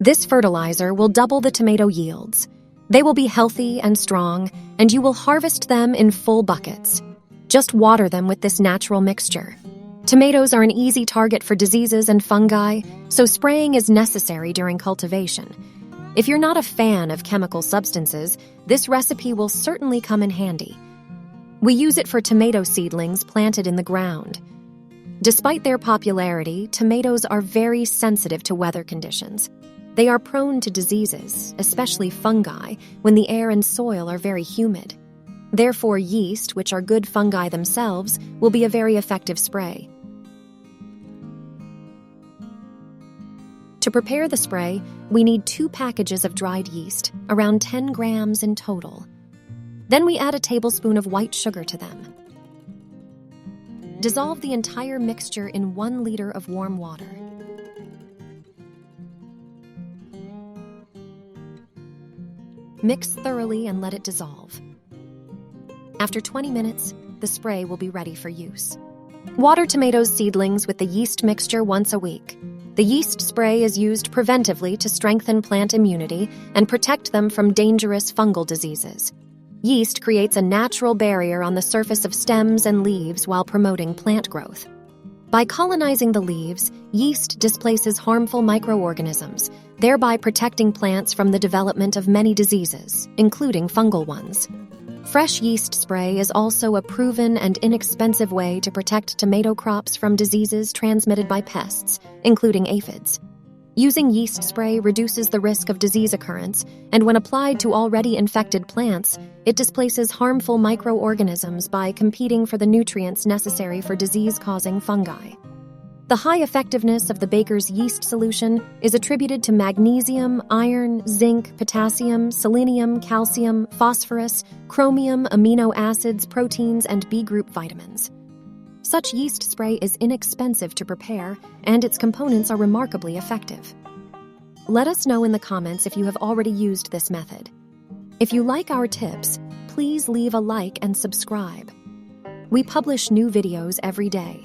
This fertilizer will double the tomato yields. They will be healthy and strong, and you will harvest them in full buckets. Just water them with this natural mixture. Tomatoes are an easy target for diseases and fungi, so spraying is necessary during cultivation. If you're not a fan of chemical substances, this recipe will certainly come in handy. We use it for tomato seedlings planted in the ground. Despite their popularity, tomatoes are very sensitive to weather conditions. They are prone to diseases, especially fungi, when the air and soil are very humid. Therefore, yeast, which are good fungi themselves, will be a very effective spray. To prepare the spray, we need 2 packages of dried yeast, around 10 grams in total. Then we add a tablespoon of white sugar to them. Dissolve the entire mixture in 1 liter of warm water. Mix thoroughly and let it dissolve. After 20 minutes, the spray will be ready for use. Water tomato seedlings with the yeast mixture once a week. The yeast spray is used preventively to strengthen plant immunity and protect them from dangerous fungal diseases. Yeast creates a natural barrier on the surface of stems and leaves while promoting plant growth. By colonizing the leaves, yeast displaces harmful microorganisms, thereby protecting plants from the development of many diseases, including fungal ones. Fresh yeast spray is also a proven and inexpensive way to protect tomato crops from diseases transmitted by pests, including aphids. Using yeast spray reduces the risk of disease occurrence, and when applied to already infected plants, it displaces harmful microorganisms by competing for the nutrients necessary for disease-causing fungi. The high effectiveness of the baker's yeast solution is attributed to magnesium, iron, zinc, potassium, selenium, calcium, phosphorus, chromium, amino acids, proteins, and B-group vitamins. Such yeast spray is inexpensive to prepare, and its components are remarkably effective. Let us know in the comments if you have already used this method. If you like our tips, please leave a like and subscribe. We publish new videos every day.